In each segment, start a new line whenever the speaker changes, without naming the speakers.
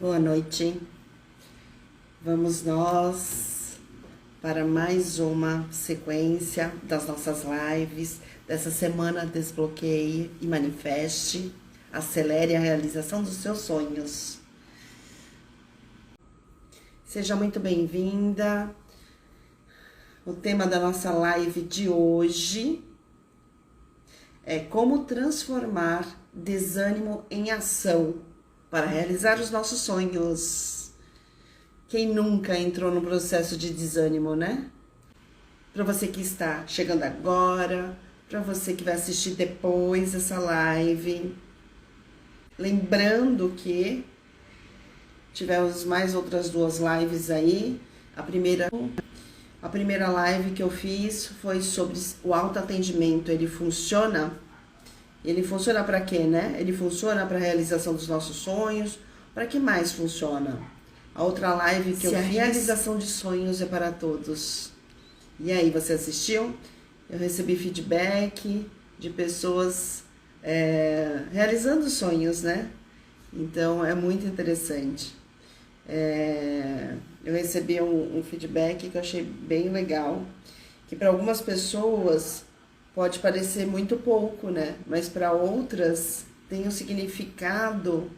Boa noite. Vamos nós para mais uma sequência das nossas lives dessa semana. Desbloqueie e manifeste, acelere a realização dos seus sonhos. Seja muito bem-vinda. O tema da nossa live de hoje é como transformar desânimo em ação para realizar os nossos sonhos. Quem nunca entrou no processo de desânimo, né? Para você que está chegando agora, para você que vai assistir depois essa live, lembrando que tivemos mais outras duas lives aí. A primeira live que eu fiz foi sobre o autoatendimento. Ele funciona para quê, né? Ele funciona para a realização dos nossos sonhos. Para que mais funciona? A outra live que eu fiz, a realização de sonhos é para todos. E aí, você assistiu? Eu recebi feedback de pessoas realizando sonhos, né? Então, é muito interessante. Eu recebi um feedback que eu achei bem legal, que para algumas pessoas pode parecer muito pouco, né? Mas para outras tem um significado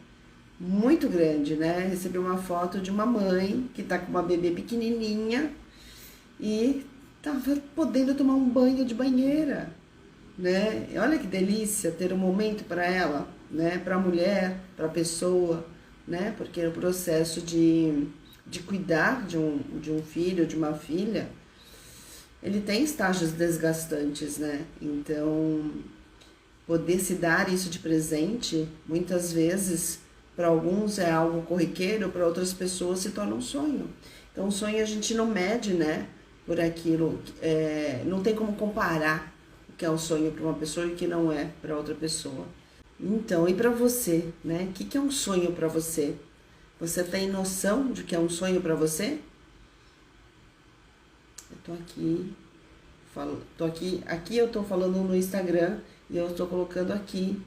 muito grande, né? Recebi uma foto de uma mãe que tá com uma bebê pequenininha e tava podendo tomar um banho de banheira, né? E olha que delícia ter um momento para ela, né? Para a mulher, para a pessoa, né? Porque o processo de cuidar de um filho, de uma filha, ele tem estágios desgastantes, né? Então, poder se dar isso de presente, muitas vezes, para alguns é algo corriqueiro, para outras pessoas se torna um sonho. Então, o sonho a gente não mede, né? Por aquilo, não tem como comparar o que é um sonho para uma pessoa e o que não é para outra pessoa. Então, e para você, né? O que é um sonho para você? Você tem noção de que é um sonho para você? Eu tô aqui eu tô falando no Instagram e eu tô colocando aqui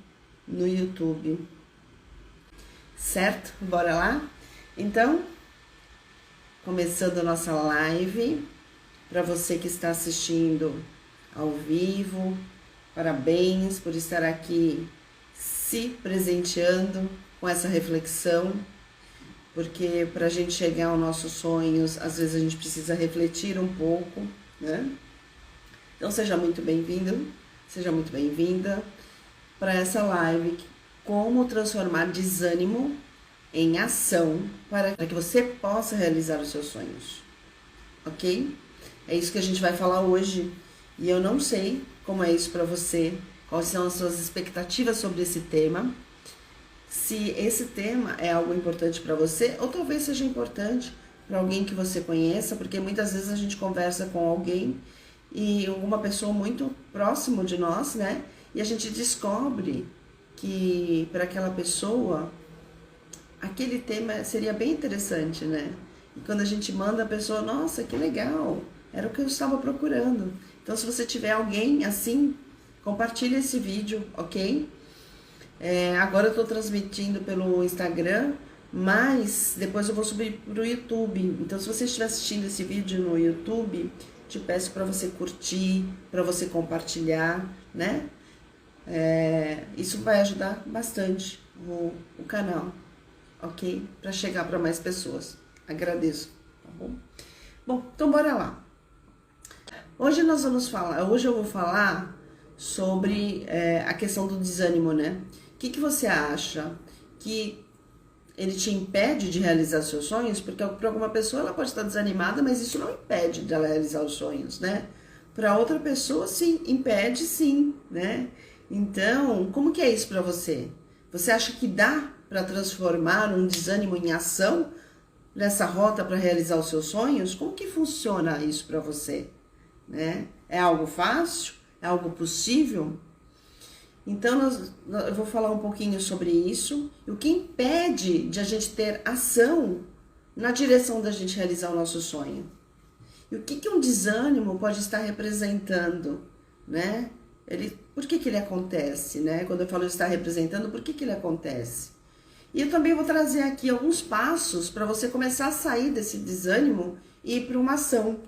no YouTube. Certo? Bora lá? Então, começando a nossa live, para você que está assistindo ao vivo, parabéns por estar aqui se presenteando com essa reflexão, porque para a gente chegar aos nossos sonhos, às vezes a gente precisa refletir um pouco, né? Então seja muito bem-vindo, seja muito bem-vinda para essa live, como transformar desânimo em ação para que você possa realizar os seus sonhos, ok? É isso que a gente vai falar hoje e eu não sei como é isso para você, quais são as suas expectativas sobre esse tema, se esse tema é algo importante para você ou talvez seja importante para alguém que você conheça, porque muitas vezes a gente conversa com alguém e alguma pessoa muito próximo de nós, né? E a gente descobre que para aquela pessoa aquele tema seria bem interessante, né? E quando a gente manda a pessoa, nossa, que legal, era o que eu estava procurando. Então, se você tiver alguém assim, compartilhe esse vídeo, ok? Agora eu estou transmitindo pelo Instagram, mas depois eu vou subir para o YouTube. Então, se você estiver assistindo esse vídeo no YouTube, te peço para você curtir, para você compartilhar, né? Isso vai ajudar bastante o canal, ok? Para chegar para mais pessoas. Agradeço, tá bom? Bom, então bora lá. Hoje eu vou falar sobre a questão do desânimo, né? O que você acha? Que ele te impede de realizar seus sonhos? Porque para alguma pessoa ela pode estar desanimada, mas isso não impede dela realizar os sonhos, né? Para outra pessoa, sim, impede sim, né? Então, como que é isso para você? Você acha que dá para transformar um desânimo em ação nessa rota para realizar os seus sonhos? Como que funciona isso para você, né? É algo fácil? É algo possível? Então, eu vou falar um pouquinho sobre isso. E o que impede de a gente ter ação na direção da gente realizar o nosso sonho? E o que um desânimo pode estar representando, né? Por que ele acontece, né? Quando eu falo estar representando, por que ele acontece? E eu também vou trazer aqui alguns passos para você começar a sair desse desânimo e ir para uma ação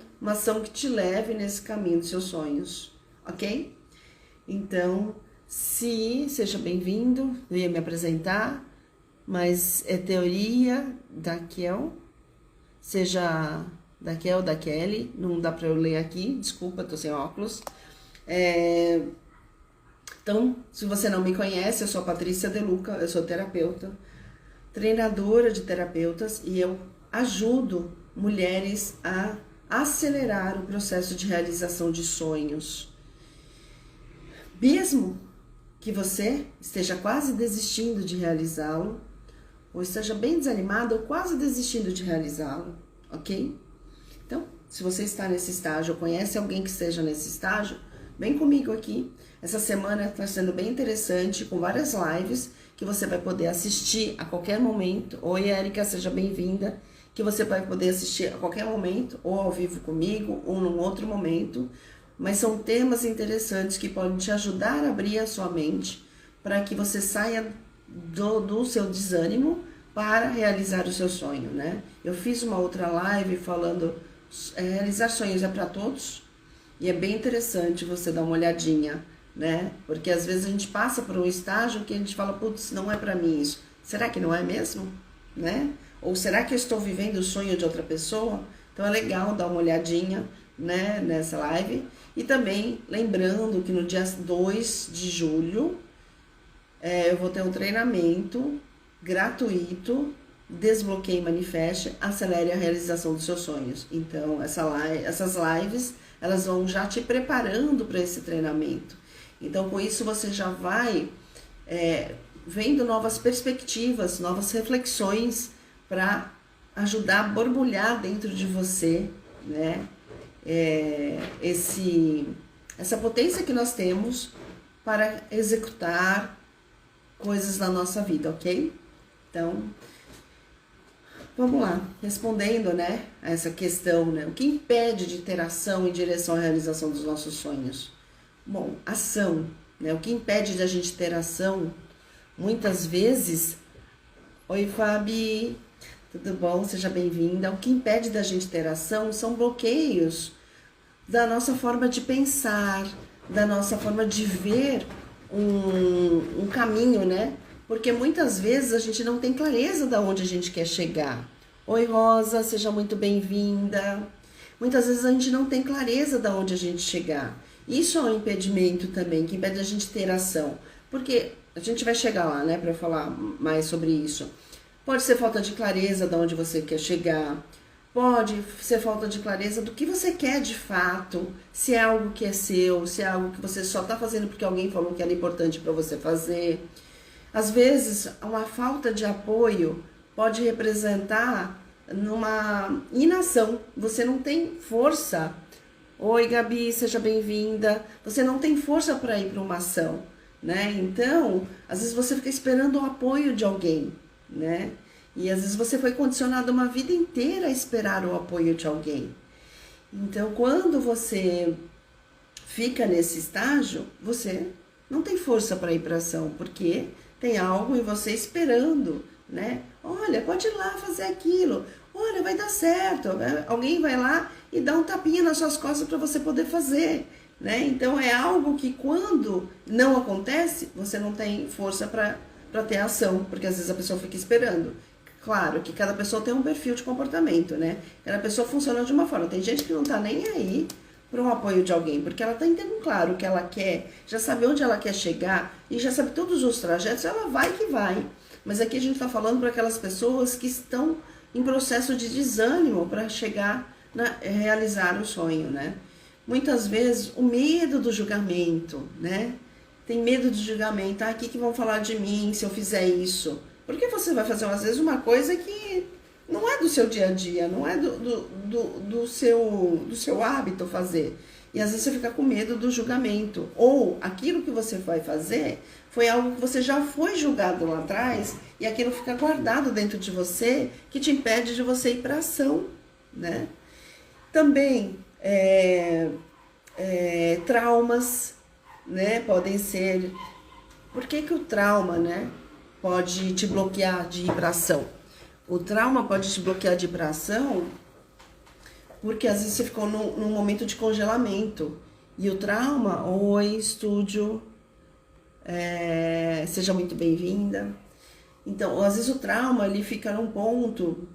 que te leve nesse caminho dos seus sonhos, ok? Então, seja bem-vindo, eu ia me apresentar, mas é teoria da Kel, seja da Kel, da Kelly, não dá para eu ler aqui, desculpa, tô sem óculos. Então, se você não me conhece, eu sou a Patrícia De Luca, eu sou terapeuta, treinadora de terapeutas e eu ajudo mulheres a acelerar o processo de realização de sonhos. Mesmo que você esteja quase desistindo de realizá-lo, ou esteja bem desanimado ou quase desistindo de realizá-lo, ok? Então, se você está nesse estágio ou conhece alguém que esteja nesse estágio, vem comigo aqui. Essa semana está sendo bem interessante, com várias lives que você vai poder assistir a qualquer momento. Oi, Érica, seja bem-vinda. Que você vai poder assistir a qualquer momento, ou ao vivo comigo, ou num outro momento. Mas são temas interessantes que podem te ajudar a abrir a sua mente para que você saia do seu desânimo para realizar o seu sonho, né? Eu fiz uma outra live falando realizar sonhos é para todos e é bem interessante você dar uma olhadinha, né? Porque às vezes a gente passa por um estágio que a gente fala, putz, não é para mim isso. Será que não é mesmo? Né? Ou será que eu estou vivendo o sonho de outra pessoa? Então é legal dar uma olhadinha, né, nessa live. E também lembrando que no dia 2 de julho eu vou ter um treinamento gratuito, Desbloqueie e Manifeste, acelere a realização dos seus sonhos. Então essas lives, elas vão já te preparando para esse treinamento. Então com isso você já vai vendo novas perspectivas, novas reflexões para ajudar a borbulhar dentro de você, né? Essa potência que nós temos para executar coisas na nossa vida, ok? Então, vamos lá, respondendo, né, a essa questão, né? O que impede de ter ação em direção à realização dos nossos sonhos? Bom, ação, né? O que impede de a gente ter ação, muitas vezes... Oi, Fabi, tudo bom? Seja bem-vinda. O que impede da gente ter ação são bloqueios da nossa forma de pensar, da nossa forma de ver um caminho, né? Porque muitas vezes a gente não tem clareza de onde a gente quer chegar. Oi, Rosa, seja muito bem-vinda. Muitas vezes a gente não tem clareza de onde a gente chegar. Isso é um impedimento também, que impede a gente ter ação. Porque a gente vai chegar lá, né, para falar mais sobre isso. Pode ser falta de clareza de onde você quer chegar. Pode ser falta de clareza do que você quer de fato, se é algo que é seu, se é algo que você só está fazendo porque alguém falou que era importante para você fazer. Às vezes, uma falta de apoio pode representar numa inação. Você não tem força. Oi, Gabi, seja bem-vinda. Você não tem força para ir para uma ação, né? Então, às vezes você fica esperando o apoio de alguém, né? E às vezes você foi condicionado uma vida inteira a esperar o apoio de alguém. Então, quando você fica nesse estágio, você não tem força para ir para ação, porque tem algo em você esperando, né? Olha, pode ir lá fazer aquilo. Olha, vai dar certo. Alguém vai lá e dá um tapinha nas suas costas para você poder fazer, né? Então, é algo que quando não acontece, você não tem força para ter ação, porque às vezes a pessoa fica esperando. Claro que cada pessoa tem um perfil de comportamento, né? Cada pessoa funciona de uma forma. Tem gente que não tá nem aí para um apoio de alguém, porque ela tá entendendo claro o que ela quer, já sabe onde ela quer chegar e já sabe todos os trajetos, ela vai que vai. Mas aqui a gente tá falando para aquelas pessoas que estão em processo de desânimo para chegar realizar o sonho, né? Muitas vezes o medo do julgamento, né? Tem medo de julgamento. Ah, o que vão falar de mim se eu fizer isso? Porque você vai fazer, às vezes, uma coisa que não é do seu dia a dia, não é do seu hábito fazer. E às vezes você fica com medo do julgamento. Ou aquilo que você vai fazer foi algo que você já foi julgado lá atrás e aquilo fica guardado dentro de você que te impede de você ir para a ação, né? Também traumas, né? Podem ser... Por que o trauma, né? pode te bloquear de ir para ação? O trauma pode te bloquear de ir para ação porque às vezes você ficou num momento de congelamento. E o trauma, oi, estúdio, seja muito bem-vinda. Então, às vezes o trauma, ele fica num ponto,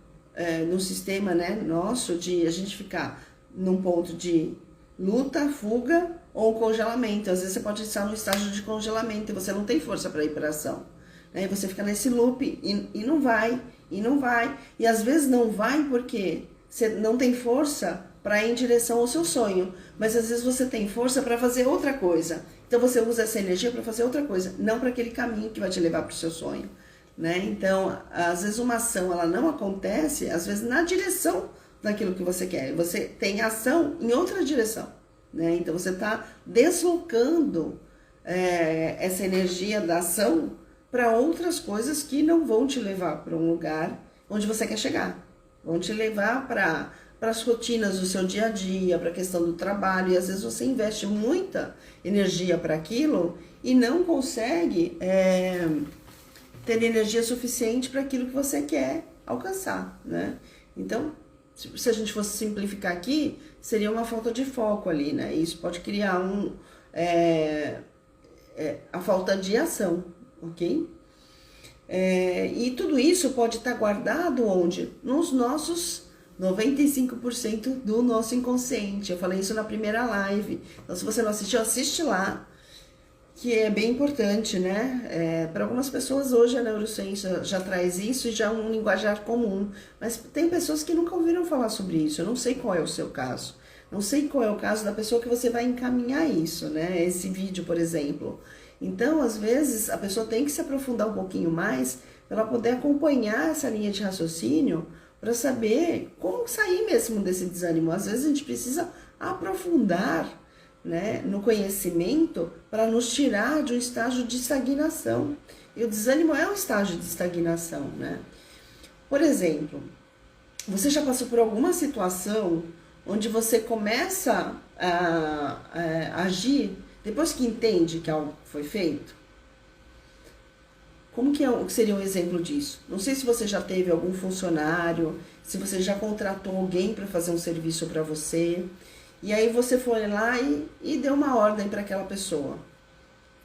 no sistema, né, nosso, de a gente ficar num ponto de luta, fuga ou congelamento. Às vezes você pode estar no estágio de congelamento e você não tem força para ir para ação. Né? E você fica nesse loop e não vai, e não vai. E às vezes não vai porque você não tem força para ir em direção ao seu sonho. Mas às vezes você tem força para fazer outra coisa. Então você usa essa energia para fazer outra coisa, não para aquele caminho que vai te levar para o seu sonho. Né? Então, às vezes uma ação ela não acontece, às vezes na direção daquilo que você quer. Você tem ação em outra direção. Né? Então você está deslocando essa energia da ação para outras coisas que não vão te levar para um lugar onde você quer chegar. Vão te levar para as rotinas do seu dia a dia, para a questão do trabalho. E às vezes você investe muita energia para aquilo e não consegue ter energia suficiente para aquilo que você quer alcançar, né? Então, se a gente fosse simplificar aqui, seria uma falta de foco ali, né? Isso pode criar a falta de ação, ok? E tudo isso pode estar guardado onde? Nos nossos 95% do nosso inconsciente. Eu falei isso na primeira live. Então, se você não assistiu, assiste lá, que é bem importante, né? Para algumas pessoas hoje a neurociência já traz isso e já é um linguajar comum, mas tem pessoas que nunca ouviram falar sobre isso. Eu não sei qual é o seu caso, não sei qual é o caso da pessoa que você vai encaminhar isso, né? Esse vídeo, por exemplo. Então, às vezes, a pessoa tem que se aprofundar um pouquinho mais para ela poder acompanhar essa linha de raciocínio para saber como sair mesmo desse desânimo. Às vezes a gente precisa aprofundar, né, no conhecimento para nos tirar de um estágio de estagnação. E o desânimo é um estágio de estagnação, né? Por exemplo, você já passou por alguma situação onde você começa a agir depois que entende que algo foi feito? Como que seria um exemplo disso? Não sei se você já teve algum funcionário, se você já contratou alguém para fazer um serviço para você. E aí você foi lá e deu uma ordem para aquela pessoa.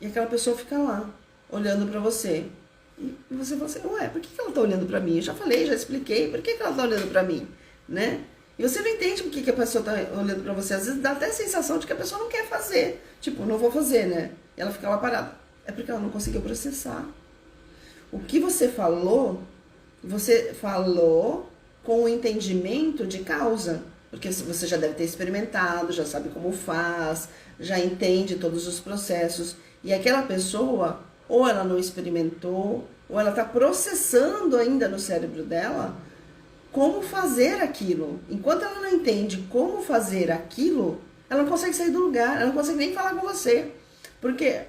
E aquela pessoa fica lá, olhando para você. E você fala assim, ué, por que ela tá olhando para mim? Eu já falei, já expliquei, por que ela tá olhando para mim? Né? E você não entende por que a pessoa tá olhando para você. Às vezes dá até a sensação de que a pessoa não quer fazer. Tipo, não vou fazer, né? E ela fica lá parada. É porque ela não conseguiu processar. O que você falou com o entendimento de causa. Porque você já deve ter experimentado, já sabe como faz, já entende todos os processos. E aquela pessoa, ou ela não experimentou, ou ela está processando ainda no cérebro dela como fazer aquilo. Enquanto ela não entende como fazer aquilo, ela não consegue sair do lugar, ela não consegue nem falar com você. Porque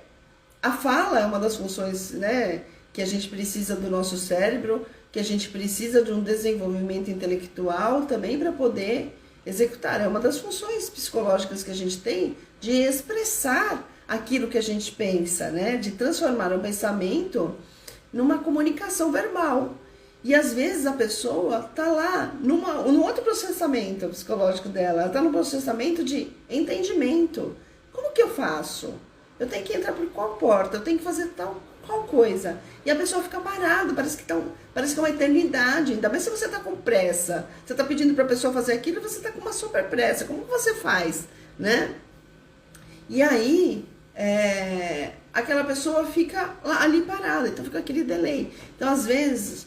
a fala é uma das funções, né, que a gente precisa do nosso cérebro, que a gente precisa de um desenvolvimento intelectual também para poder executar. É uma das funções psicológicas que a gente tem de expressar aquilo que a gente pensa, né? De transformar o pensamento numa comunicação verbal. E às vezes a pessoa está lá num outro processamento psicológico dela, ela está no processamento de entendimento. Como que eu faço? Eu tenho que entrar por qual porta? Eu tenho que fazer qual coisa? E a pessoa fica parada, parece que é uma eternidade. Ainda mais se você está com pressa. Você está pedindo para a pessoa fazer aquilo e você está com uma super pressa. Como que você faz? Né? E aí, aquela pessoa fica lá, ali parada. Então fica aquele delay. Então, às vezes,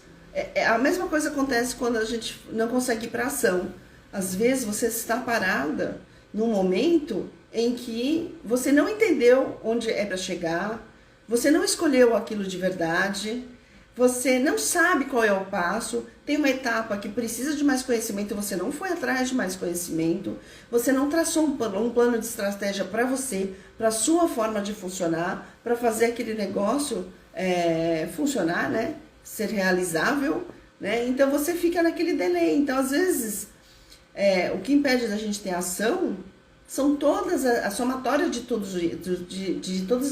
a mesma coisa acontece quando a gente não consegue ir para ação. Às vezes você está parada num momento em que você não entendeu onde é para chegar, você não escolheu aquilo de verdade, você não sabe qual é o passo, tem uma etapa que precisa de mais conhecimento, você não foi atrás de mais conhecimento, você não traçou um plano de estratégia para você, para a sua forma de funcionar, para fazer aquele negócio funcionar, né? Ser realizável, né? Então você fica naquele delay. Então, às vezes, o que impede da gente ter ação são todas a somatória de todos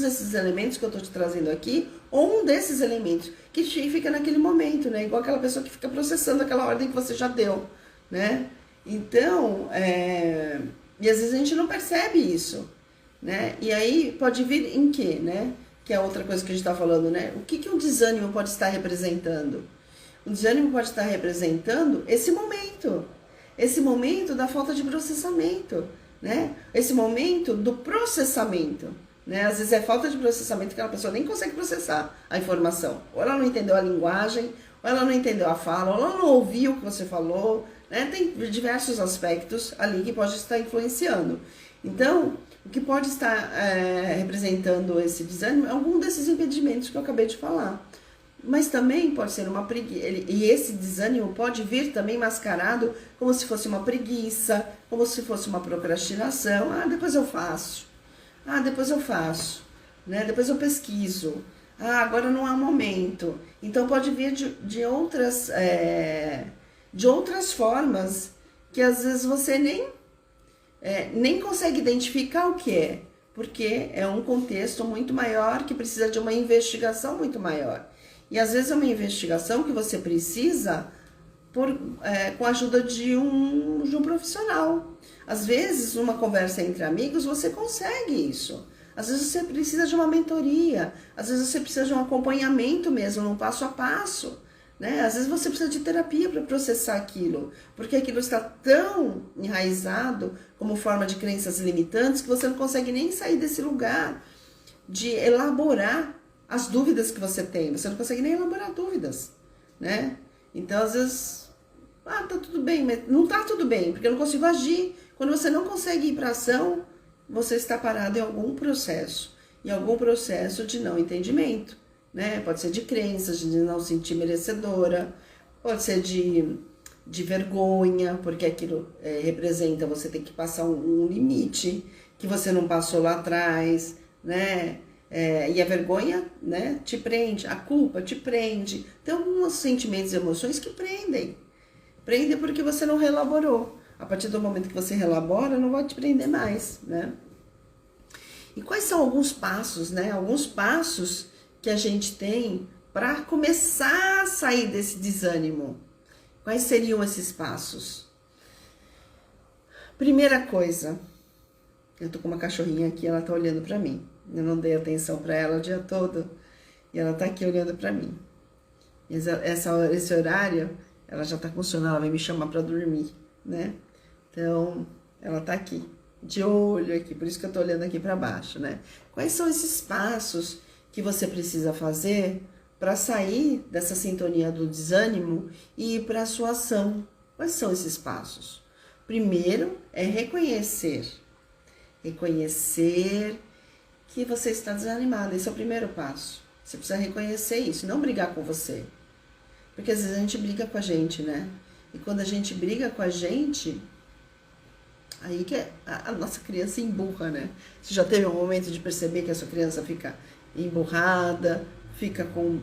esses elementos que eu estou te trazendo aqui, ou um desses elementos que fica naquele momento, né? Igual aquela pessoa que fica processando aquela ordem que você já deu, né? Então, e às vezes a gente não percebe isso, né? E aí pode vir em quê, né? Que é outra coisa que a gente está falando, né? O que um desânimo pode estar representando? O desânimo pode estar representando esse momento da falta de processamento, né? Esse momento do processamento, né? Às vezes é falta de processamento que a pessoa nem consegue processar a informação. Ou ela não entendeu a linguagem, ou ela não entendeu a fala, ou ela não ouviu o que você falou, né? Tem diversos aspectos ali que pode estar influenciando. Então, o que pode estar representando esse desânimo é algum desses impedimentos que eu acabei de falar. Mas também pode ser uma preguiça, e esse desânimo pode vir também mascarado como se fosse uma preguiça, como se fosse uma procrastinação. Ah, depois eu faço. Ah, depois eu faço. Né? Depois eu pesquiso. Ah, agora não é o momento. Então pode vir de outras formas que às vezes você nem consegue identificar o que é, porque é um contexto muito maior que precisa de uma investigação muito maior. E às vezes é uma investigação que você precisa com a ajuda de um profissional. Às vezes, numa conversa entre amigos, você consegue isso. Às vezes você precisa de uma mentoria, às vezes você precisa de um acompanhamento mesmo, num passo a passo. Né? Às vezes você precisa de terapia para processar aquilo, porque aquilo está tão enraizado como forma de crenças limitantes que você não consegue nem sair desse lugar de elaborar as dúvidas que você tem. Você não consegue nem elaborar dúvidas, né? Então, às vezes, tá tudo bem, mas não tá tudo bem, porque eu não consigo agir. Quando você não consegue ir para ação, você está parado em algum processo de não entendimento, né? Pode ser de crenças, de não sentir merecedora, pode ser de vergonha, porque aquilo representa você ter que passar um limite que você não passou lá atrás, né? E a vergonha, né, te prende, a culpa te prende. Tem alguns sentimentos e emoções que prendem. Prendem porque você não reelaborou. A partir do momento que você reelabora, não vai te prender mais, né? E quais são alguns passos, né? Alguns passos que a gente tem para começar a sair desse desânimo. Quais seriam esses passos? Primeira coisa, eu tô com uma cachorrinha aqui, ela tá olhando para mim. Eu não dei atenção para ela o dia todo e ela tá aqui olhando para mim. Esse horário, ela já tá com sono, ela vai me chamar para dormir, né? Então, ela tá aqui, de olho aqui, por isso que eu tô olhando aqui para baixo, né? Quais são esses passos que você precisa fazer para sair dessa sintonia do desânimo e ir para a sua ação? Quais são esses passos? Primeiro é reconhecer que você está desanimado. Esse é o primeiro passo. Você precisa reconhecer isso, não brigar com você. Porque às vezes a gente briga com a gente, né? E quando a gente briga com a gente, aí que a nossa criança emburra, né? Você já teve um momento de perceber que a sua criança fica emburrada, fica com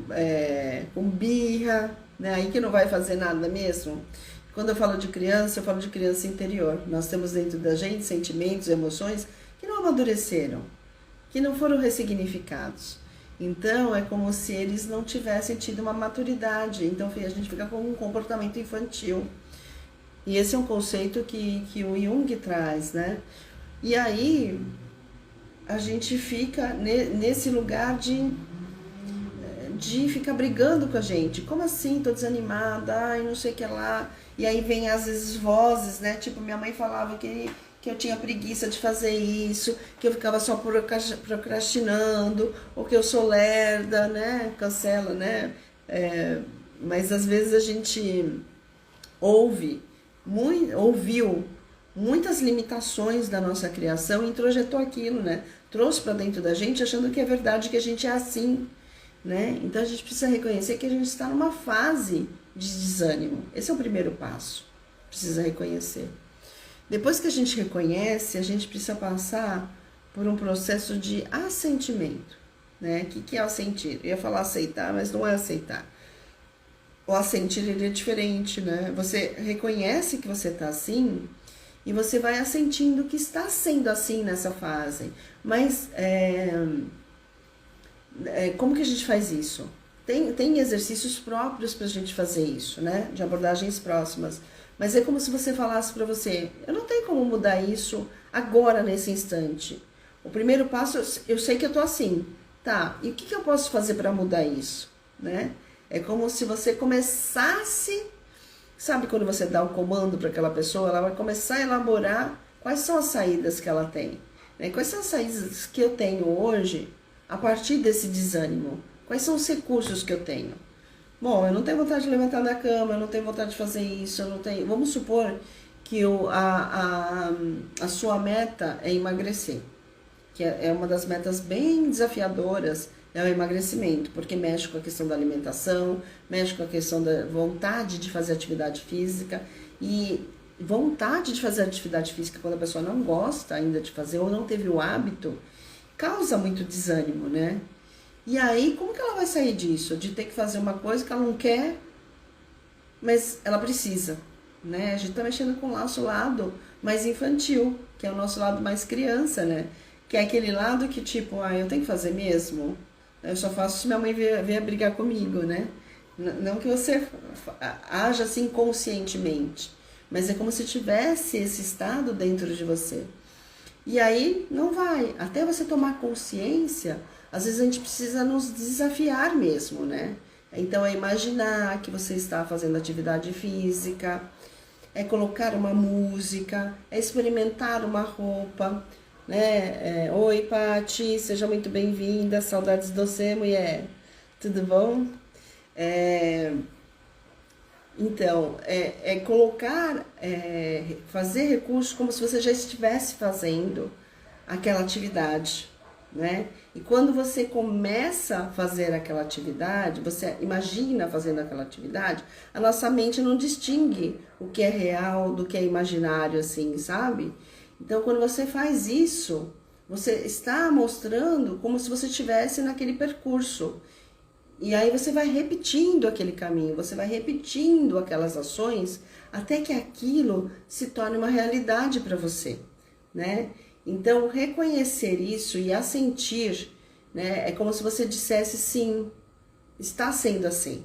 birra, né? Aí que não vai fazer nada mesmo. Quando eu falo de criança, eu falo de criança interior. Nós temos dentro da gente sentimentos, emoções que não amadureceram, que não foram ressignificados. Então, é como se eles não tivessem tido uma maturidade. Então, a gente fica com um comportamento infantil. E esse é um conceito que o Jung traz, né? E aí, a gente fica nesse lugar de ficar brigando com a gente. Como assim? Tô desanimada, ai, não sei o que lá. E aí vem, às vezes, vozes, né? Tipo, minha mãe falava que eu tinha preguiça de fazer isso, que eu ficava só procrastinando, ou que eu sou lerda, né? Cancela, né? Mas às vezes a gente ouviu muitas limitações da nossa criação e introjetou aquilo, né? Trouxe para dentro da gente achando que é verdade, que a gente é assim, né? Então a gente precisa reconhecer que a gente está numa fase de desânimo. Esse é o primeiro passo. Precisa reconhecer. Depois que a gente reconhece, a gente precisa passar por um processo de assentimento, né? O que é assentir? Eu ia falar aceitar, mas não é aceitar. O assentir, ele é diferente, né? Você reconhece que você está assim E você vai sentindo que está sendo assim nessa fase. Mas como que a gente faz isso? Tem exercícios próprios para a gente fazer isso, né? De abordagens próximas. Mas é como se você falasse para você, eu não tenho como mudar isso agora, nesse instante. O primeiro passo, eu sei que eu tô assim. Tá, e o que eu posso fazer para mudar isso? Né? É como se você começasse, sabe quando você dá um comando para aquela pessoa, ela vai começar a elaborar quais são as saídas que ela tem. Né? Quais são as saídas que eu tenho hoje a partir desse desânimo? Quais são os recursos que eu tenho? Bom, eu não tenho vontade de levantar da cama, eu não tenho vontade de fazer isso, eu não tenho... Vamos supor que a sua meta é emagrecer, que é uma das metas bem desafiadoras, é o emagrecimento, porque mexe com a questão da alimentação, mexe com a questão da vontade de fazer atividade física, e vontade de fazer atividade física quando a pessoa não gosta ainda de fazer ou não teve o hábito, causa muito desânimo, né? E aí, como que ela vai sair disso? De ter que fazer uma coisa que ela não quer, mas ela precisa, né? A gente tá mexendo com o nosso lado mais infantil, que é o nosso lado mais criança, né? Que é aquele lado que tipo, eu tenho que fazer mesmo? Eu só faço se minha mãe vier brigar comigo, né? Não que você haja assim conscientemente, mas é como se tivesse esse estado dentro de você. E aí não vai. Até você tomar consciência, às vezes a gente precisa nos desafiar mesmo, né? Então é imaginar que você está fazendo atividade física, é colocar uma música, é experimentar uma roupa, né? Oi, Pati, seja muito bem-vinda, saudades de você, mulher. Tudo bom? Então, colocar, fazer recursos como se você já estivesse fazendo aquela atividade, né? E quando você começa a fazer aquela atividade, você imagina fazendo aquela atividade, a nossa mente não distingue o que é real do que é imaginário, assim, sabe? Então, quando você faz isso, você está mostrando como se você estivesse naquele percurso. E aí você vai repetindo aquele caminho, você vai repetindo aquelas ações até que aquilo se torne uma realidade para você, né? Então, reconhecer isso e assentir, né? É como se você dissesse sim, está sendo assim.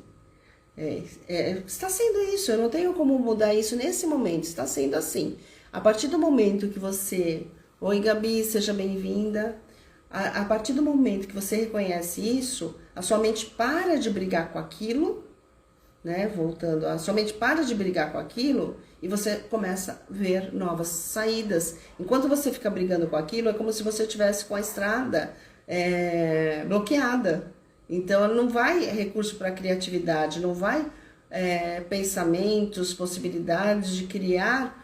Está sendo isso, eu não tenho como mudar isso nesse momento, está sendo assim. A partir do momento que você... Oi, Gabi, seja bem-vinda. A partir do momento que você reconhece isso, a sua mente para de brigar com aquilo, né? Voltando, a sua mente para de brigar com aquilo e você começa a ver novas saídas. Enquanto você fica brigando com aquilo, é como se você estivesse com a estrada bloqueada. Então, ela não vai recurso para criatividade, não vai pensamentos, possibilidades de criar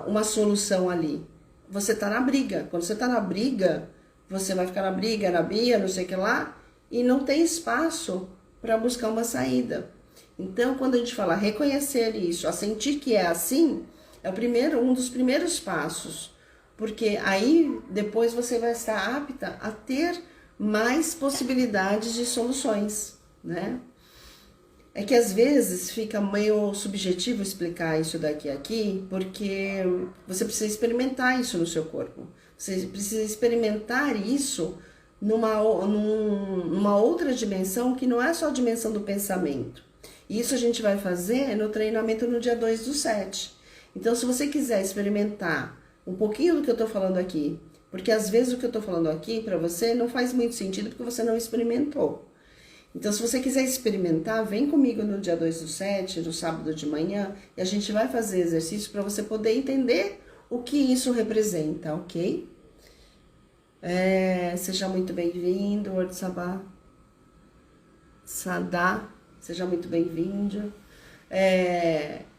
uma solução ali. Você está na briga. Quando você está na briga, você vai ficar na briga, na bia, não sei o que lá, e não tem espaço para buscar uma saída. Então, quando a gente fala reconhecer isso, a sentir que é assim, é um dos primeiros passos, porque aí depois você vai estar apta a ter mais possibilidades de soluções, né? É que às vezes fica meio subjetivo explicar isso daqui aqui, porque você precisa experimentar isso no seu corpo. Você precisa experimentar isso numa outra dimensão que não é só a dimensão do pensamento. Isso a gente vai fazer no treinamento no dia 2/7. Então, se você quiser experimentar um pouquinho do que eu estou falando aqui, porque às vezes o que eu estou falando aqui para você não faz muito sentido porque você não experimentou. Então, se você quiser experimentar, vem comigo no dia 2/7, no sábado de manhã, e a gente vai fazer exercício para você poder entender o que isso representa, ok? Seja muito bem-vindo, Word Sabá. Sadá, seja muito bem-vindo.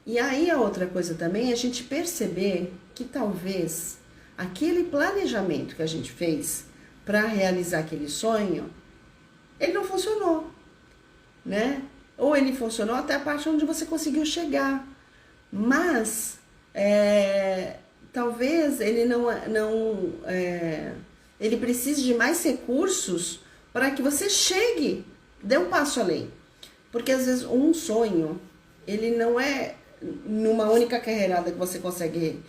E aí a outra coisa também é a gente perceber que talvez aquele planejamento que a gente fez para realizar aquele sonho, ele não funcionou, né? Ou ele funcionou até a parte onde você conseguiu chegar, mas talvez ele ele precise de mais recursos para que você chegue, dê um passo além. Porque às vezes um sonho, ele não é numa única carreirada que você consegue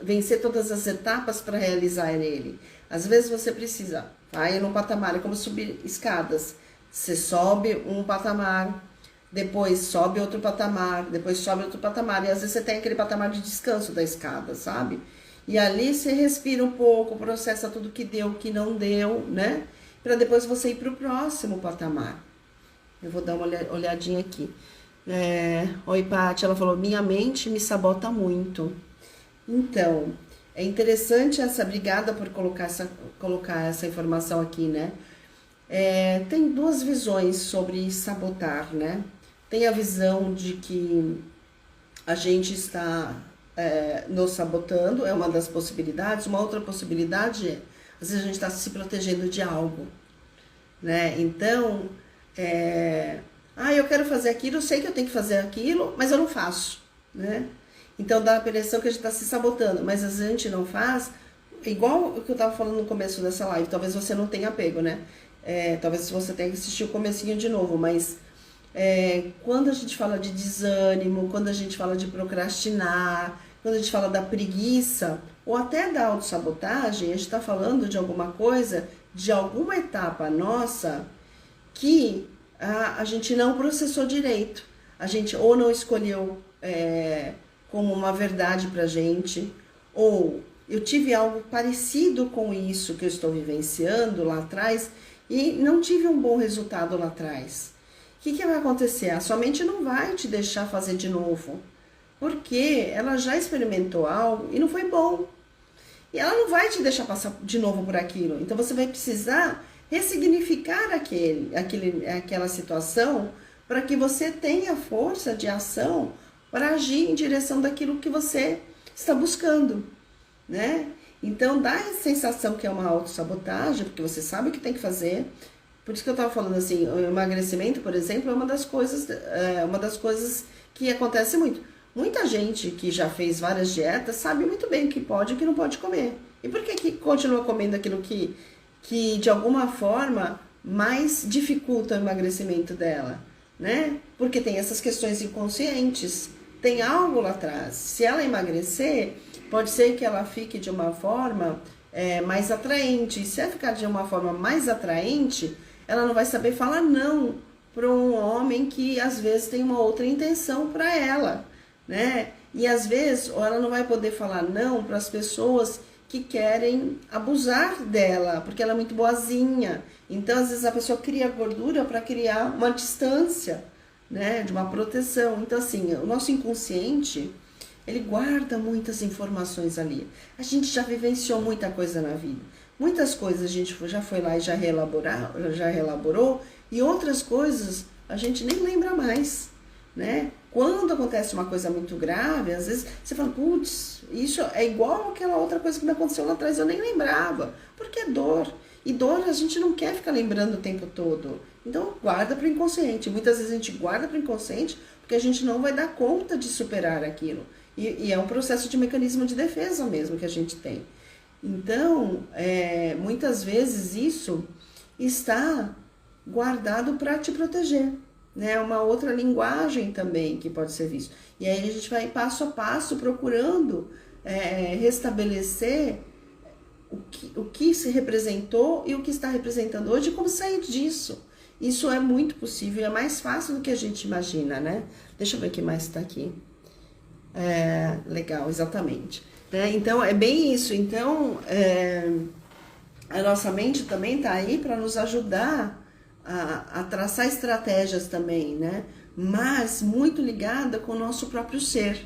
vencer todas as etapas para realizar ele. Às vezes você precisa ir num patamar, é como subir escadas. Você sobe um patamar, depois sobe outro patamar, depois sobe outro patamar, e às vezes você tem aquele patamar de descanso da escada, sabe? E ali você respira um pouco, processa tudo que deu, que não deu, né? Para depois você ir para o próximo patamar. Eu vou dar uma olhadinha aqui. Oi, Paty, ela falou, minha mente me sabota muito. Então, é interessante obrigada por colocar essa informação aqui, né? Tem duas visões sobre sabotar, né? Tem a visão de que a gente está nos sabotando, é uma das possibilidades. Uma outra possibilidade é, às vezes a gente está se protegendo de algo, né? Então, eu quero fazer aquilo, eu sei que eu tenho que fazer aquilo, mas eu não faço, né? Então dá a impressão que a gente está se sabotando, mas às vezes a gente não faz, igual o que eu estava falando no começo dessa live, talvez você não tenha apego, né? Talvez você tenha que assistir o comecinho de novo, mas quando a gente fala de desânimo, quando a gente fala de procrastinar, quando a gente fala da preguiça, ou até da autossabotagem, a gente está falando de alguma coisa, de alguma etapa nossa que a gente não processou direito. A gente ou não escolheu como uma verdade pra gente, ou eu tive algo parecido com isso que eu estou vivenciando lá atrás e não tive um bom resultado lá atrás. O que vai acontecer? A sua mente não vai te deixar fazer de novo, porque ela já experimentou algo e não foi bom. E ela não vai te deixar passar de novo por aquilo. Então você vai precisar ressignificar aquela situação para que você tenha força de ação para agir em direção daquilo que você está buscando, né? Então dá a sensação que é uma autossabotagem, porque você sabe o que tem que fazer. Por isso que eu estava falando assim, o emagrecimento, por exemplo, é uma das coisas que acontece muito. Muita gente que já fez várias dietas sabe muito bem o que pode e o que não pode comer. E por que continua comendo aquilo que de alguma forma mais dificulta o emagrecimento dela, né? Porque tem essas questões inconscientes, tem algo lá atrás. Se ela emagrecer, pode ser que ela fique de uma forma mais atraente. E se ela ficar de uma forma mais atraente, ela não vai saber falar não para um homem que às vezes tem uma outra intenção para ela, né? E às vezes ela não vai poder falar não para as pessoas que querem abusar dela, porque ela é muito boazinha. Então, às vezes, a pessoa cria gordura para criar uma distância, né, de uma proteção. Então, assim, o nosso inconsciente, ele guarda muitas informações ali. A gente já vivenciou muita coisa na vida. Muitas coisas a gente já foi lá e já reelaborou, e outras coisas a gente nem lembra mais, né? Quando acontece uma coisa muito grave, às vezes você fala, putz, isso é igual aquela outra coisa que me aconteceu lá atrás, eu nem lembrava, porque é dor. E dor a gente não quer ficar lembrando o tempo todo. Então guarda para o inconsciente. Muitas vezes a gente guarda para o inconsciente porque a gente não vai dar conta de superar aquilo. E é um processo de mecanismo de defesa mesmo que a gente tem. Então, muitas vezes isso está guardado para te proteger. Né, uma outra linguagem também que pode ser visto. E aí a gente vai passo a passo procurando restabelecer o que se representou e o que está representando hoje e como sair disso. Isso é muito possível, é mais fácil do que a gente imagina, né? Deixa eu ver o que mais está aqui. Legal, exatamente. Né? Então, é bem isso. Então, a nossa mente também está aí para nos ajudar a traçar estratégias também, né? Mas muito ligada com o nosso próprio ser,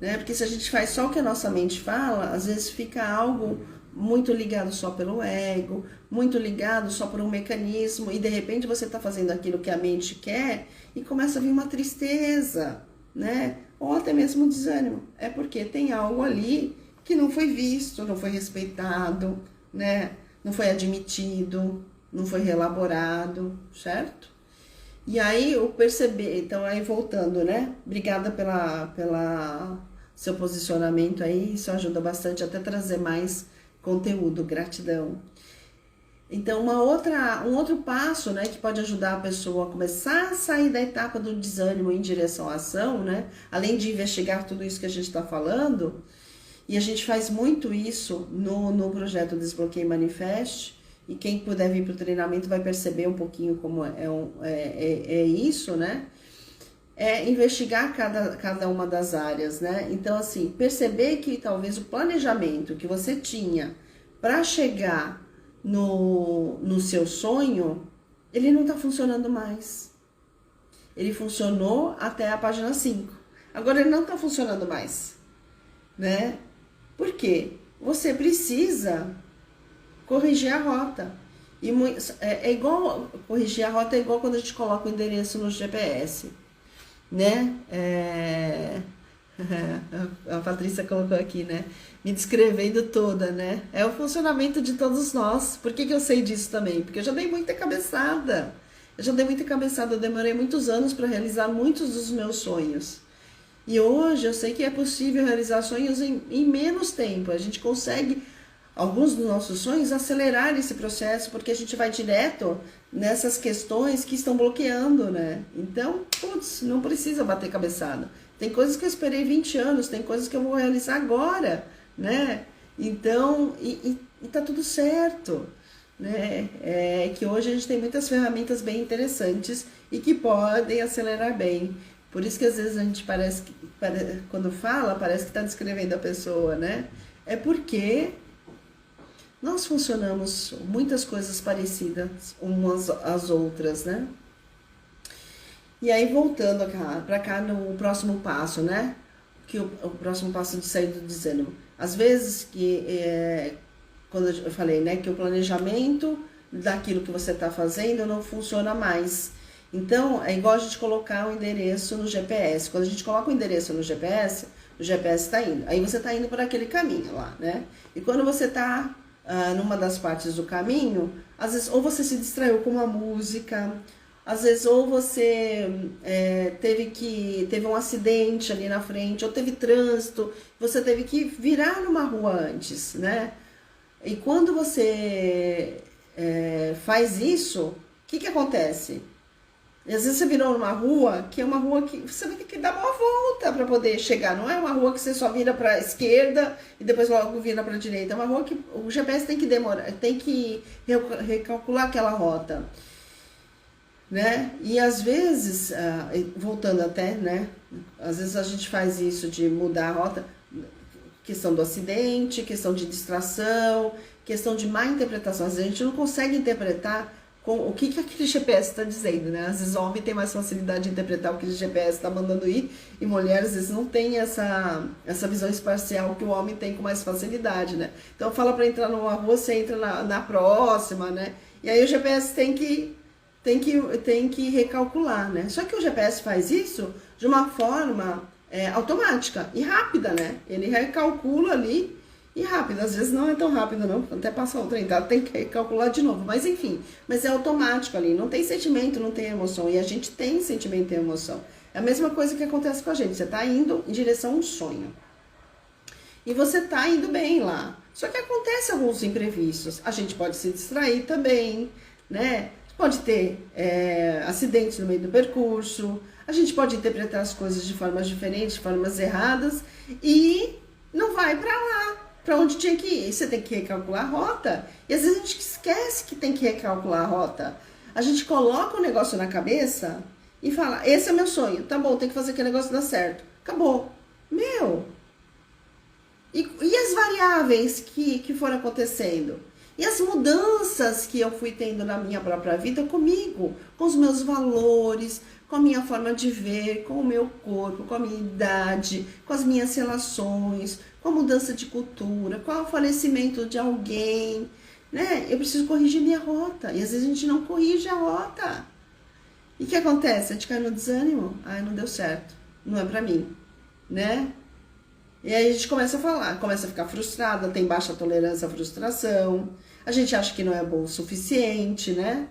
né? Porque se a gente faz só o que a nossa mente fala, às vezes fica algo muito ligado só pelo ego, muito ligado só por um mecanismo, e de repente você está fazendo aquilo que a mente quer e começa a vir uma tristeza, né? Ou até mesmo um desânimo. É porque tem algo ali que não foi visto, não foi respeitado, né? Não foi admitido, não foi reelaborado, certo? E aí eu percebi, então aí voltando, né? Obrigada pela seu posicionamento aí, isso ajuda bastante até trazer mais conteúdo, gratidão. Então, um outro passo, né, que pode ajudar a pessoa a começar a sair da etapa do desânimo em direção à ação, né, além de investigar tudo isso que a gente está falando, e a gente faz muito isso no projeto Desbloqueio e Manifeste, e quem puder vir para o treinamento vai perceber um pouquinho como é isso, né? É investigar cada uma das áreas, né? Então, assim, perceber que talvez o planejamento que você tinha para chegar no seu sonho, ele não está funcionando mais. Ele funcionou até a página 5. Agora ele não está funcionando mais, né? Por quê? Você precisa corrigir a rota. E é igual, corrigir a rota é igual quando a gente coloca o endereço no GPS, né? A Patrícia colocou aqui, né? Me descrevendo toda, né? É o funcionamento de todos nós. Por que eu sei disso também? Porque eu já dei muita cabeçada. Eu demorei muitos anos para realizar muitos dos meus sonhos. E hoje eu sei que é possível realizar sonhos em menos tempo. A gente consegue, alguns dos nossos sonhos, acelerar esse processo, porque a gente vai direto nessas questões que estão bloqueando, né? Então, putz, não precisa bater cabeçada. Tem coisas que eu esperei 20 anos, tem coisas que eu vou realizar agora, né? Então, e tá tudo certo, né? É que hoje a gente tem muitas ferramentas bem interessantes e que podem acelerar bem. Por isso que às vezes a gente quando fala, parece que está descrevendo a pessoa, né? É porque nós funcionamos muitas coisas parecidas umas às outras, né? E aí, voltando para cá no próximo passo, né? Que o próximo passo de sair do desânimo. Às vezes, quando eu falei, né? Que o planejamento daquilo que você está fazendo não funciona mais. Então, é igual a gente colocar o endereço no GPS. Quando a gente coloca o endereço no GPS, o GPS está indo. Aí você está indo por aquele caminho lá, né? E quando você está numa das partes do caminho, às vezes, ou você se distraiu com uma música, às vezes, ou você teve um acidente ali na frente, ou teve trânsito, você teve que virar numa rua antes, né? E quando você faz isso, o que acontece? E às vezes você virou numa rua, que é uma rua que você vai ter que dar uma volta para poder chegar. Não é uma rua que você só vira para a esquerda e depois logo vira para a direita. É uma rua que o GPS tem que recalcular aquela rota, né? E às vezes, voltando até, né? Às vezes a gente faz isso de mudar a rota, questão do acidente, questão de distração, questão de má interpretação. Às vezes a gente não consegue interpretar o que aquele GPS está dizendo, né? Às vezes o homem tem mais facilidade de interpretar o que o GPS está mandando ir, e mulher às vezes não tem essa visão espacial que o homem tem com mais facilidade, né? Então fala para entrar numa rua, você entra na próxima, né? E aí o GPS tem que recalcular, né? Só que o GPS faz isso de uma forma automática e rápida, né? Ele recalcula ali e rápido. Às vezes não é tão rápido não, até passar o trem, tá? Tem que recalcular de novo, mas enfim. Mas é automático ali, não tem sentimento, não tem emoção. E a gente tem sentimento e emoção. É a mesma coisa que acontece com a gente. Você tá indo em direção a um sonho. E você tá indo bem lá. Só que acontece alguns imprevistos. A gente pode se distrair também, né? Pode ter acidentes no meio do percurso, a gente pode interpretar as coisas de formas diferentes, de formas erradas, e não vai para lá, para onde tinha que ir. Você tem que recalcular a rota, e às vezes a gente esquece que tem que recalcular a rota. A gente coloca o negócio na cabeça e fala, esse é meu sonho, tá bom, tem que fazer aquele negócio dar certo. Acabou. Meu! E as variáveis que foram acontecendo? E as mudanças que eu fui tendo na minha própria vida comigo, com os meus valores, com a minha forma de ver, com o meu corpo, com a minha idade, com as minhas relações, com a mudança de cultura, com o falecimento de alguém, né? Eu preciso corrigir minha rota. E às vezes a gente não corrige a rota. E o que acontece? A gente cai no desânimo. Ai, não deu certo. Não é pra mim, né? E aí a gente começa a falar, começa a ficar frustrada, tem baixa tolerância à frustração, a gente acha que não é bom o suficiente, né?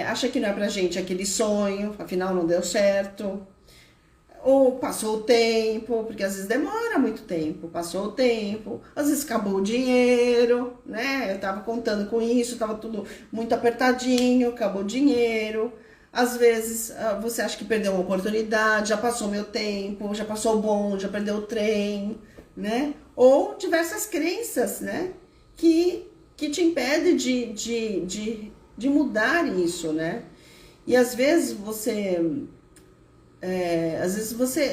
Acha que não é pra gente aquele sonho, afinal não deu certo. ou passou o tempo, porque às vezes demora muito tempo, passou o tempo, às vezes acabou o dinheiro, né? Eu tava contando com isso, tava tudo muito apertadinho, acabou o dinheiro. Às vezes você acha que perdeu uma oportunidade, já passou meu tempo, já passou o bonde, já perdeu o trem, né? Ou diversas crenças, né? Que te impedem de mudar isso, né? E às vezes você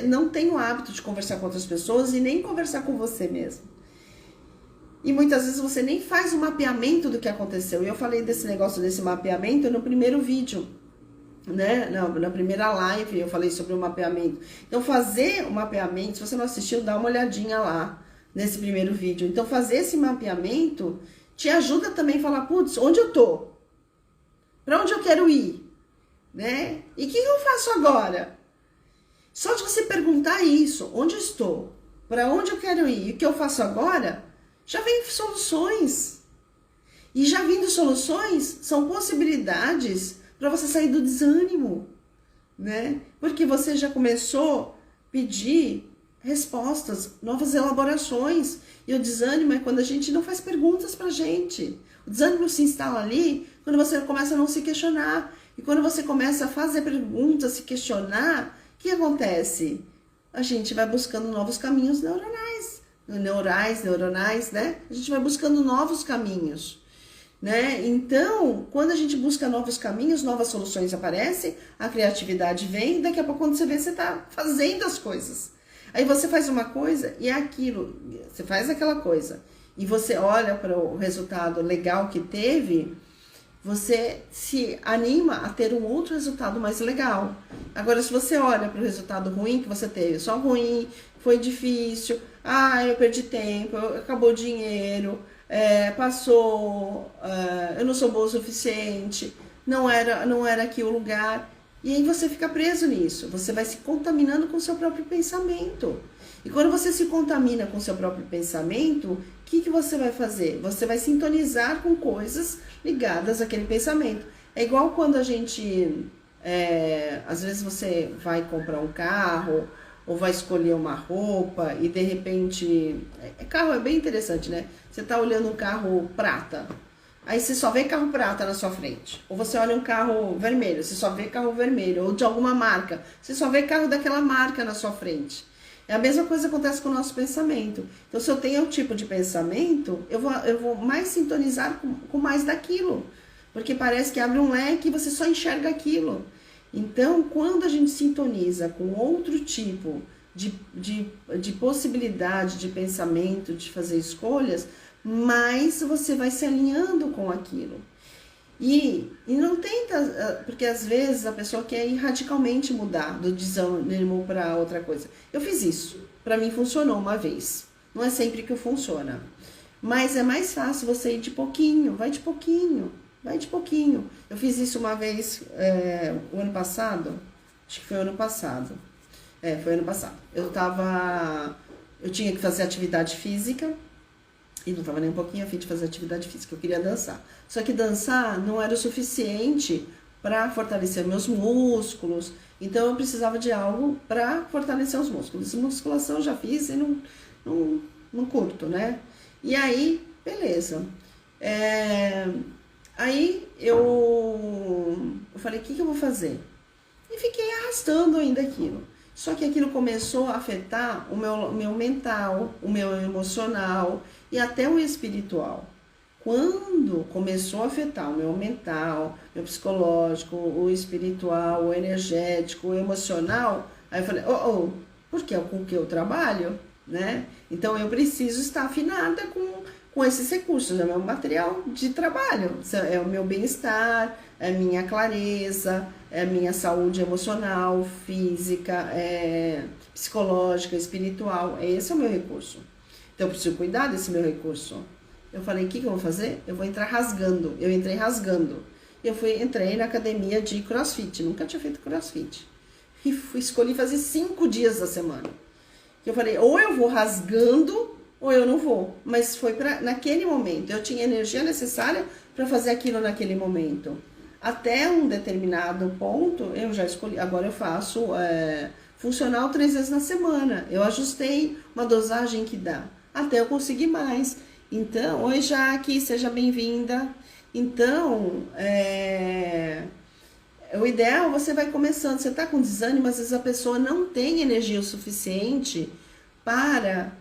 não tem o hábito de conversar com outras pessoas e nem conversar com você mesmo. E muitas vezes você nem faz o mapeamento do que aconteceu. E eu falei desse negócio, desse mapeamento no primeiro vídeo, né? Na primeira live eu falei sobre o mapeamento. Então fazer o mapeamento, se você não assistiu, dá uma olhadinha lá nesse primeiro vídeo. Então fazer esse mapeamento te ajuda também a falar, putz, onde eu tô? Para onde eu quero ir? Né? E o que eu faço agora? Só de você perguntar isso, onde eu estou? Para onde eu quero ir? E o que eu faço agora? Já vem soluções. E já vindo soluções, são possibilidades para você sair do desânimo, né? Porque você já começou a pedir respostas, novas elaborações. E o desânimo é quando a gente não faz perguntas pra gente. O desânimo se instala ali quando você começa a não se questionar. E quando você começa a fazer perguntas, se questionar, o que acontece? A gente vai buscando novos caminhos neuronais, né? A gente vai buscando novos caminhos, né? Então, quando a gente busca novos caminhos, novas soluções aparecem, a criatividade vem, e daqui a pouco quando você vê, você tá fazendo as coisas. Aí você faz uma coisa e é aquilo, você faz aquela coisa, e você olha para o resultado legal que teve, você se anima a ter um outro resultado mais legal. Agora, se você olha para o resultado ruim que você teve, só ruim, foi difícil, eu perdi tempo, acabou o dinheiro, passou, eu não sou boa o suficiente, não era aqui o lugar. E aí você fica preso nisso, você vai se contaminando com o seu próprio pensamento. E quando você se contamina com o seu próprio pensamento, o que você vai fazer? Você vai sintonizar com coisas ligadas àquele pensamento. É igual quando a gente, às vezes você vai comprar um carro, ou vai escolher uma roupa, e de repente, carro é bem interessante, né? Você tá olhando um carro prata, aí você só vê carro prata na sua frente. Ou você olha um carro vermelho, você só vê carro vermelho. Ou de alguma marca, você só vê carro daquela marca na sua frente. É a mesma coisa que acontece com o nosso pensamento. Então, se eu tenho um tipo de pensamento, eu vou mais sintonizar com mais daquilo. Porque parece que abre um leque e você só enxerga aquilo. Então, quando a gente sintoniza com outro tipo de possibilidade de pensamento, de fazer escolhas, mais você vai se alinhando com aquilo. E não tenta, porque às vezes a pessoa quer ir radicalmente mudar do desânimo para outra coisa. Eu fiz isso, para mim funcionou uma vez. Não é sempre que funciona. Mas é mais fácil você ir de pouquinho, vai de pouquinho. Eu fiz isso uma vez o ano passado, acho que foi o ano passado. Foi ano passado. Eu tinha que fazer atividade física. E não estava nem um pouquinho a fim de fazer atividade física, eu queria dançar. Só que dançar não era o suficiente para fortalecer meus músculos, então eu precisava de algo para fortalecer os músculos. Musculação eu já fiz e não curto, né? E aí, beleza. Aí eu falei, o que eu vou fazer? E fiquei arrastando ainda aquilo. Só que aquilo começou a afetar o meu mental, o meu emocional e até o espiritual. Quando começou a afetar o meu mental, meu psicológico, o espiritual, o energético, o emocional, aí eu falei, porque é com que eu trabalho, né? Então eu preciso estar afinada com esses recursos, é o meu material de trabalho, é o meu bem-estar, é a minha clareza, é a minha saúde emocional, física, psicológica, espiritual, esse é o meu recurso. Então eu preciso cuidar desse meu recurso. Eu falei, o que eu vou fazer? Eu vou entrar rasgando. Eu entrei rasgando. Entrei na academia de CrossFit, nunca tinha feito CrossFit. E escolhi fazer 5 dias da semana. Eu falei, ou eu vou rasgando, ou eu não vou. Mas foi naquele momento. Eu tinha energia necessária para fazer aquilo naquele momento. Até um determinado ponto, eu já escolhi. Agora eu faço funcional 3 vezes na semana. Eu ajustei uma dosagem que dá, até eu conseguir mais. Então, oi Jaque, seja bem-vinda. Então, o ideal, você vai começando, você está com desânimo, às vezes a pessoa não tem energia o suficiente para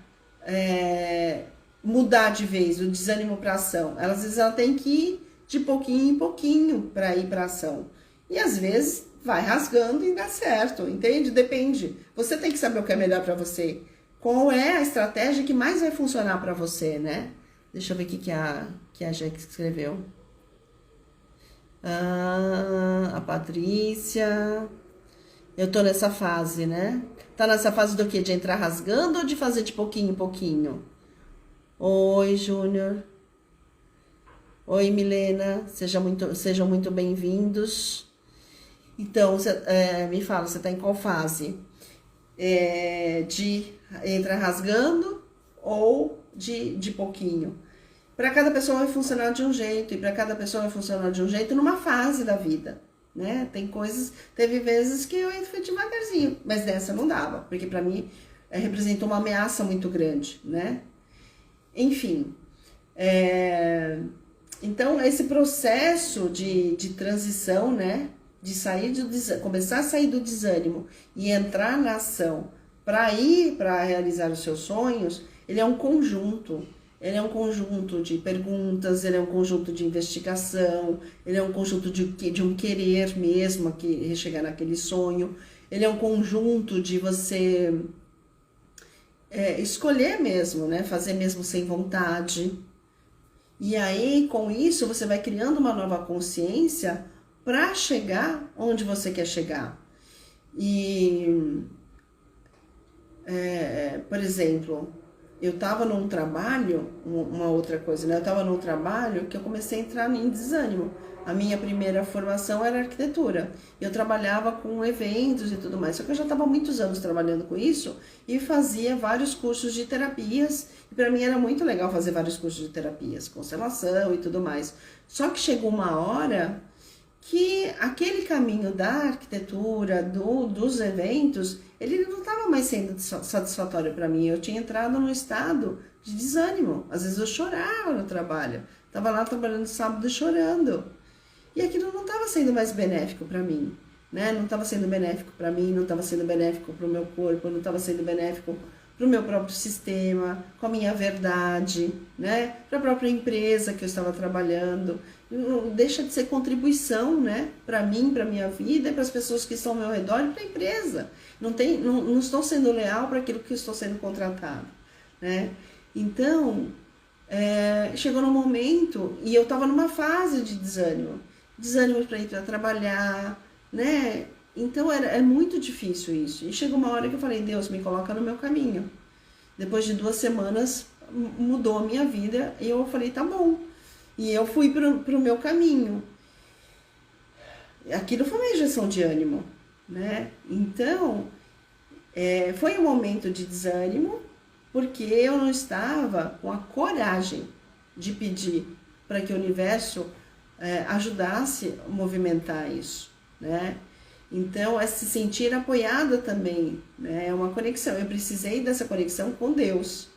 mudar de vez o desânimo para ação. Às vezes ela tem que ir de pouquinho em pouquinho para ir para ação. E às vezes vai rasgando e dá certo, entende? Depende. Você tem que saber o que é melhor para você. Qual é a estratégia que mais vai funcionar para você, né? Deixa eu ver o que a Jack escreveu. A Patrícia. Eu tô nessa fase, né? Tá nessa fase do quê? De entrar rasgando ou de fazer de pouquinho em pouquinho? Oi, Júnior. Oi, Milena. Sejam muito bem-vindos. Então, me fala, você tá em qual fase? De entrar rasgando ou de pouquinho? Para cada pessoa vai funcionar de um jeito, e para cada pessoa vai funcionar de um jeito numa fase da vida, né? Teve vezes que eu fui devagarzinho, mas dessa não dava, porque para mim representou uma ameaça muito grande, né? Enfim, então esse processo de transição, né? De começar a sair do desânimo e entrar na ação para realizar os seus sonhos, ele é um conjunto. Ele é um conjunto de perguntas, ele é um conjunto de investigação, ele é um conjunto de um querer mesmo, que chegar naquele sonho. Ele é um conjunto de você escolher mesmo, né? Fazer mesmo sem vontade. E aí, com isso, você vai criando uma nova consciência para chegar onde você quer chegar. E, por exemplo, eu estava num trabalho, uma outra coisa, né? Eu estava num trabalho que eu comecei a entrar em desânimo. A minha primeira formação era arquitetura. Eu trabalhava com eventos e tudo mais. Só que eu já estava há muitos anos trabalhando com isso e fazia vários cursos de terapias. E para mim era muito legal fazer vários cursos de terapias, constelação e tudo mais. Só que chegou uma hora que aquele caminho da arquitetura, dos eventos, ele não estava mais sendo satisfatório para mim. Eu tinha entrado num estado de desânimo. Às vezes eu chorava no trabalho. Estava lá trabalhando sábado chorando. E aquilo não estava sendo mais benéfico para mim, né? Não estava sendo benéfico para mim, não estava sendo benéfico para o meu corpo, não estava sendo benéfico para o meu próprio sistema, com a minha verdade, né? Para a própria empresa que eu estava trabalhando. Não deixa de ser contribuição, né? Para mim, para minha vida, para as pessoas que estão ao meu redor e para a empresa. Não estou sendo leal para aquilo que estou sendo contratado, né? Então, chegou num momento e eu estava numa fase de desânimo para ir para trabalhar, né? Então é muito difícil isso. E chegou uma hora que eu falei, Deus, me coloca no meu caminho. Depois de 2 semanas mudou a minha vida e eu falei, tá bom. E eu fui pro meu caminho. Aquilo foi uma injeção de ânimo, né? Então, foi um momento de desânimo, porque eu não estava com a coragem de pedir para que o universo ajudasse a movimentar isso, né? Então, é se sentir apoiada também, né? É uma conexão. Eu precisei dessa conexão com Deus.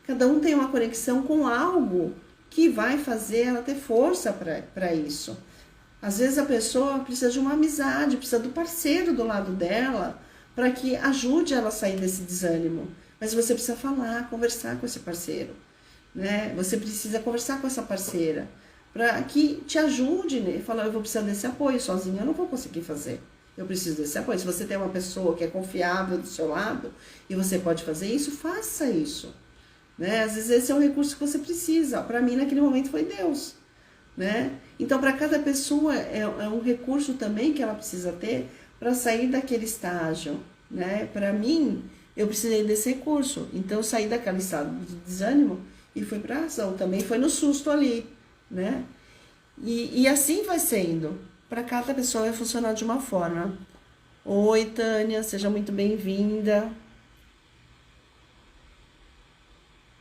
Cada um tem uma conexão com algo que vai fazer ela ter força para isso. Às vezes a pessoa precisa de uma amizade, precisa do parceiro do lado dela para que ajude ela a sair desse desânimo. Mas você precisa falar, conversar com esse parceiro, né? Você precisa conversar com essa parceira para que te ajude, né? Falar, eu vou precisar desse apoio, sozinha eu não vou conseguir fazer. Eu preciso desse apoio. Se você tem uma pessoa que é confiável do seu lado e você pode fazer isso, faça isso. Né? Às vezes esse é o recurso que você precisa. Para mim, naquele momento, foi Deus. Né? Então, para cada pessoa, é um recurso também que ela precisa ter para sair daquele estágio. Né? Para mim, eu precisei desse recurso. Então, eu saí daquele estado de desânimo e fui para a ação. Também foi no susto ali. Né? E assim vai sendo. Para cada pessoa vai funcionar de uma forma. Oi, Tânia, seja muito bem-vinda.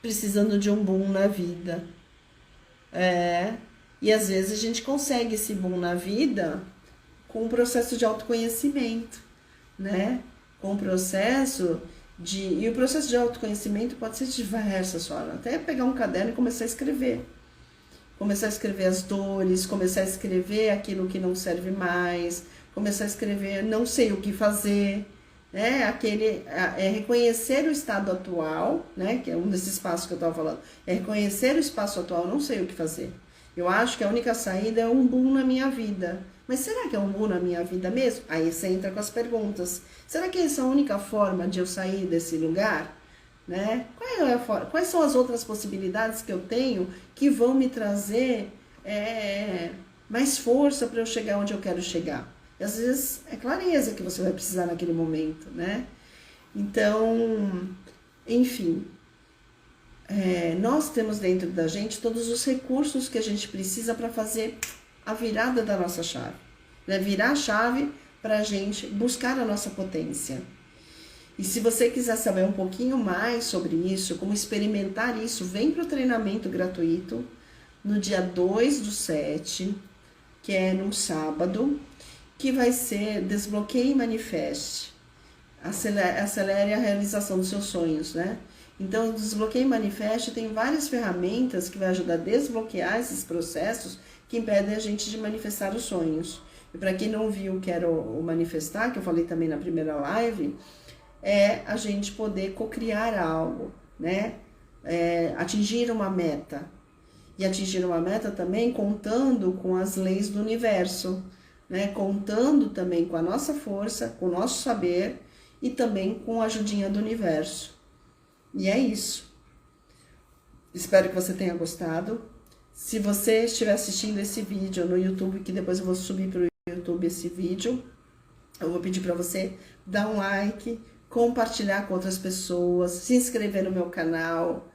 Precisando de um boom na vida. E às vezes a gente consegue esse boom na vida com um processo de autoconhecimento, né? com o processo e o processo de autoconhecimento pode ser de diversas formas. Até pegar um caderno e começar a escrever. Começar a escrever as dores, começar a escrever aquilo que não serve mais, começar a escrever não sei o que fazer, né? Reconhecer o estado atual, né? Que é um desses passos que eu estava falando. É reconhecer o espaço atual, não sei o que fazer. Eu acho que a única saída é um boom na minha vida. Mas será que é um boom na minha vida mesmo? Aí você entra com as perguntas. Será que essa é a única forma de eu sair desse lugar? Né? Quais são as outras possibilidades que eu tenho que vão me trazer mais força para eu chegar onde eu quero chegar? E às vezes é clareza que você vai precisar naquele momento, né? Então, enfim, nós temos dentro da gente todos os recursos que a gente precisa para fazer a virada da nossa chave, né? Virar a chave para a gente buscar a nossa potência. E se você quiser saber um pouquinho mais sobre isso, como experimentar isso, vem para o treinamento gratuito no dia 2/7, que é num sábado, que vai ser Desbloqueie e Manifeste. Acelere a realização dos seus sonhos, né? Então, o Desbloqueie e Manifeste tem várias ferramentas que vai ajudar a desbloquear esses processos que impedem a gente de manifestar os sonhos. E para quem não viu, quero o manifestar, que eu falei também na primeira live, é a gente poder cocriar algo, né? Atingir uma meta. E atingir uma meta também contando com as leis do universo, né? Contando também com a nossa força, com o nosso saber e também com a ajudinha do universo. E é isso. Espero que você tenha gostado. Se você estiver assistindo esse vídeo no YouTube, que depois eu vou subir para o YouTube esse vídeo, eu vou pedir para você dar um like, compartilhar com outras pessoas, se inscrever no meu canal.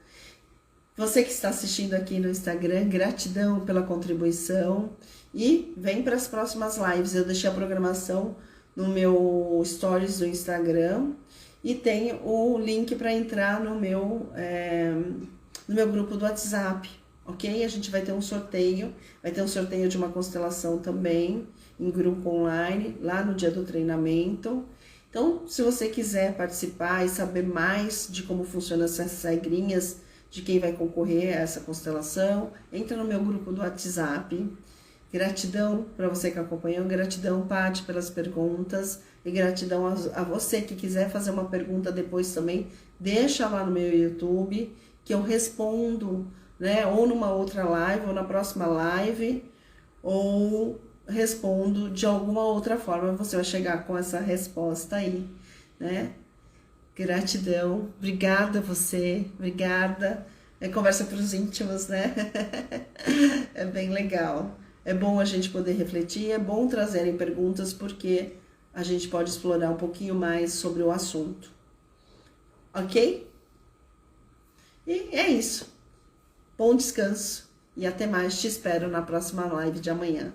Você que está assistindo aqui no Instagram, gratidão pela contribuição e vem para as próximas lives. Eu deixei a programação no meu stories do Instagram e tem o link para entrar no meu grupo do WhatsApp, ok? A gente vai ter um sorteio de uma constelação também em grupo online, lá no dia do treinamento. Então, se você quiser participar e saber mais de como funcionam essas regrinhas de quem vai concorrer a essa constelação, entra no meu grupo do WhatsApp. Gratidão para você que acompanhou, gratidão, Paty, pelas perguntas, e gratidão a você que quiser fazer uma pergunta depois também, deixa lá no meu YouTube, que eu respondo, né, ou numa outra live, ou na próxima live, ou respondo de alguma outra forma, você vai chegar com essa resposta aí, né? Gratidão, obrigada a você, obrigada. É conversa para os íntimos, né? É bem legal. É bom a gente poder refletir, é bom trazerem perguntas, porque a gente pode explorar um pouquinho mais sobre o assunto. Ok? E é isso. Bom descanso e até mais. Te espero na próxima live de amanhã.